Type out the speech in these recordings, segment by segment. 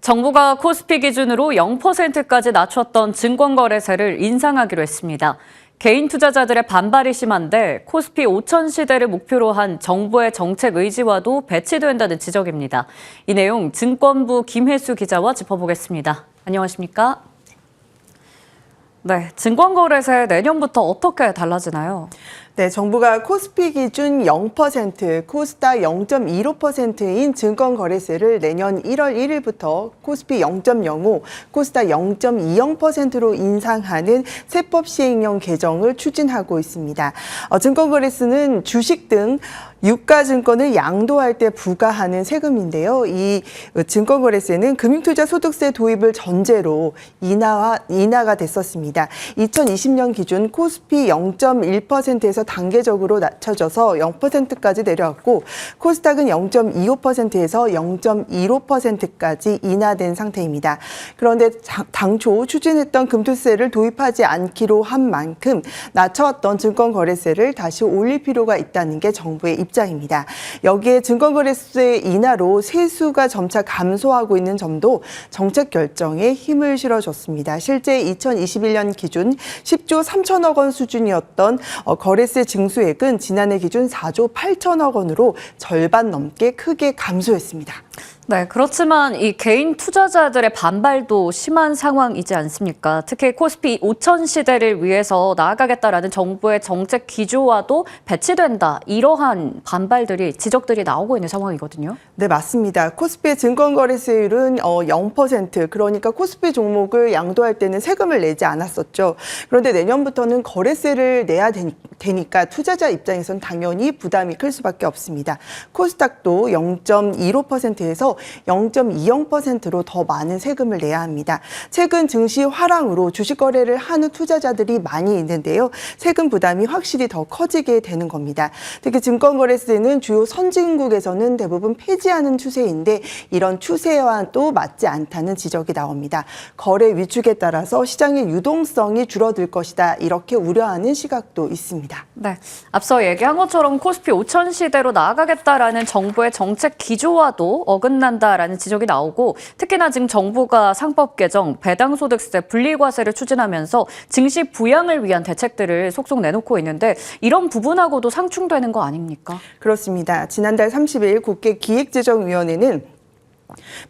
정부가 코스피 기준으로 0%까지 낮췄던 증권거래세를 인상하기로 했습니다. 개인 투자자들의 반발이 심한데 코스피 5천 시대를 목표로 한 정부의 정책 의지와도 배치된다는 지적입니다. 이 내용 증권부 김혜수 기자와 짚어보겠습니다. 안녕하십니까? 네, 증권거래세 내년부터 어떻게 달라지나요? 네, 정부가 코스피 기준 0%, 코스닥 0.25%인 증권거래세를 내년 1월 1일부터 코스피 0.05, 코스닥 0.20%로 인상하는 세법 시행령 개정을 추진하고 있습니다. 증권거래세는 주식 등 유가증권을 양도할 때 부과하는 세금인데요. 이 증권거래세는 금융투자소득세 도입을 전제로 인하가 됐었습니다. 2020년 기준 코스피 0.1%에서 단계적으로 낮춰져서 0%까지 내려왔고 코스닥은 0.25%에서 0.15%까지 인하된 상태입니다. 그런데 당초 추진했던 금투세를 도입하지 않기로 한 만큼 낮춰왔던 증권거래세를 다시 올릴 필요가 있다는 게 정부의 입장입니다. 여기에 증권거래세 인하로 세수가 점차 감소하고 있는 점도 정책 결정에 힘을 실어줬습니다. 실제 2021년 기준 10조 3천억 원 수준이었던 거래세 징수액은 지난해 기준 4조 8천억 원으로 절반 넘게 크게 감소했습니다. 네, 그렇지만 이 개인 투자자들의 반발도 심한 상황이지 않습니까? 특히 코스피 5천 시대를 위해서 나아가겠다라는 정부의 정책 기조와도 배치된다. 이러한 반발들이, 지적들이 나오고 있는 상황이거든요. 네, 맞습니다. 코스피의 증권거래세율은 0%, 그러니까 코스피 종목을 양도할 때는 세금을 내지 않았었죠. 그런데 내년부터는 거래세를 내야 되니까 투자자 입장에서는 당연히 부담이 클 수밖에 없습니다. 코스닥도 0.15%에서 0.20%로 더 많은 세금을 내야 합니다. 최근 증시 화랑으로 주식 거래를 하는 투자자들이 많이 있는데요. 세금 부담이 확실히 더 커지게 되는 겁니다. 특히 증권거래세는 주요 선진국에서는 대부분 폐지하는 추세인데 이런 추세와도 맞지 않다는 지적이 나옵니다. 거래 위축에 따라서 시장의 유동성이 줄어들 것이다. 이렇게 우려하는 시각도 있습니다. 네, 앞서 얘기한 것처럼 코스피 5천 시대로 나아가겠다라는 정부의 정책 기조와도 어긋난다라는 지적이 나오고 특히나 지금 정부가 상법 개정, 배당소득세, 분리과세를 추진하면서 증시 부양을 위한 대책들을 속속 내놓고 있는데 이런 부분하고도 상충되는 거 아닙니까? 그렇습니다. 지난달 30일 국회 기획재정위원회는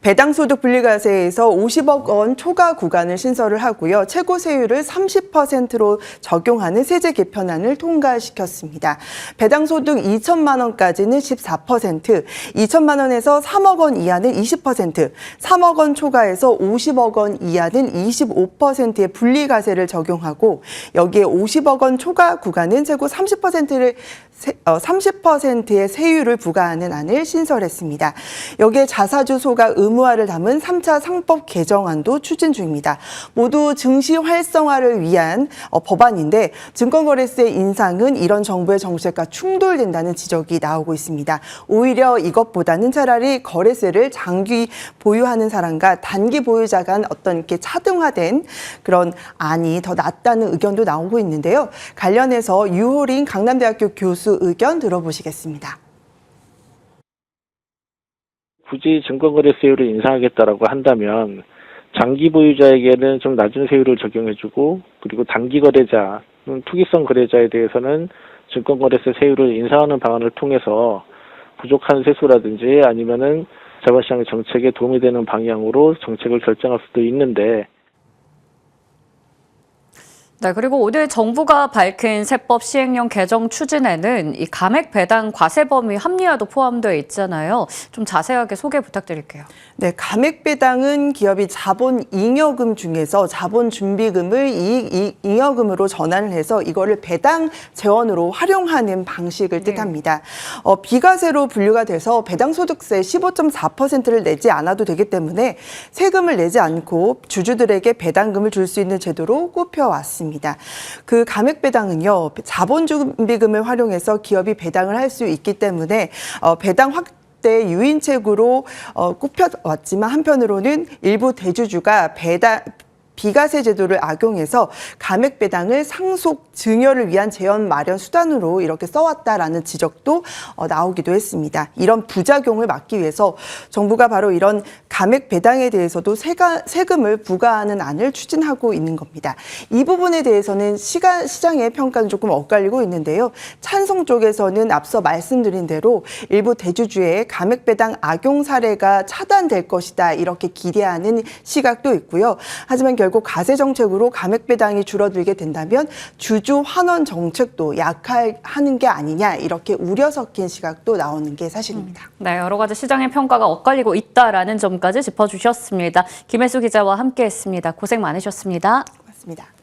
배당소득 분리과세에서 50억 원 초과 구간을 신설을 하고요. 최고 세율을 30%로 적용하는 세제 개편안을 통과시켰습니다. 배당소득 2천만 원까지는 14%, 2천만 원에서 3억 원 이하는 20%, 3억 원 초과해서 50억 원 이하는 25%의 분리과세를 적용하고 여기에 50억 원 초과 구간은 최고 30%의 세율을 부과하는 안을 신설했습니다. 여기에 자사주소가 의무화를 담은 3차 상법 개정안도 추진 중입니다. 모두 증시 활성화를 위한 법안인데 증권거래세 인상은 이런 정부의 정책과 충돌된다는 지적이 나오고 있습니다. 오히려 이것보다는 차라리 거래세를 장기 보유하는 사람과 단기 보유자 간 어떤 이렇게 차등화된 그런 안이 더 낫다는 의견도 나오고 있는데요. 관련해서 유호린 강남대학교 교수 의견 들어보시겠습니다. 굳이 증권거래세율을 인상하겠다라고 한다면 장기 보유자에게는 좀 낮은 세율을 적용해주고 그리고 단기 거래자, 투기성 거래자에 대해서는 증권거래세 세율을 인상하는 방안을 통해서 부족한 세수라든지 아니면은 자본시장 정책에 도움이 되는 방향으로 정책을 결정할 수도 있는데 네, 그리고 오늘 정부가 밝힌 세법 시행령 개정 추진에는 이 감액 배당 과세 범위 합리화도 포함되어 있잖아요. 좀 자세하게 소개 부탁드릴게요. 네, 감액 배당은 기업이 자본 잉여금 중에서 자본 준비금을 이익 잉여금으로 전환을 해서 이거를 배당 재원으로 활용하는 방식을 뜻합니다. 비과세로 분류가 돼서 배당소득세 15.4%를 내지 않아도 되기 때문에 세금을 내지 않고 주주들에게 배당금을 줄 수 있는 제도로 꼽혀왔습니다. 그 감액 배당은요, 자본 준비금을 활용해서 기업이 배당을 할 수 있기 때문에 배당 확대 유인책으로 꼽혀왔지만 한편으로는 일부 대주주가 비과세 제도를 악용해서 감액 배당을 상속 증여를 위한 재원 마련 수단으로 이렇게 써왔다라는 지적도 나오기도 했습니다. 이런 부작용을 막기 위해서 정부가 바로 이런 감액 배당에 대해서도 세금을 부과하는 안을 추진하고 있는 겁니다. 이 부분에 대해서는 시장의 평가는 조금 엇갈리고 있는데요. 찬성 쪽에서는 앞서 말씀드린 대로 일부 대주주의 감액 배당 악용 사례가 차단될 것이다 이렇게 기대하는 시각도 있고요. 하지만 결국 과세 정책으로 감액 배당이 줄어들게 된다면 주주 환원 정책도 약화하는 게 아니냐 이렇게 우려 섞인 시각도 나오는 게 사실입니다. 네, 여러 가지 시장의 평가가 엇갈리고 있다라는 점까지 짚어주셨습니다. 김혜수 기자와 함께했습니다. 고생 많으셨습니다. 고맙습니다.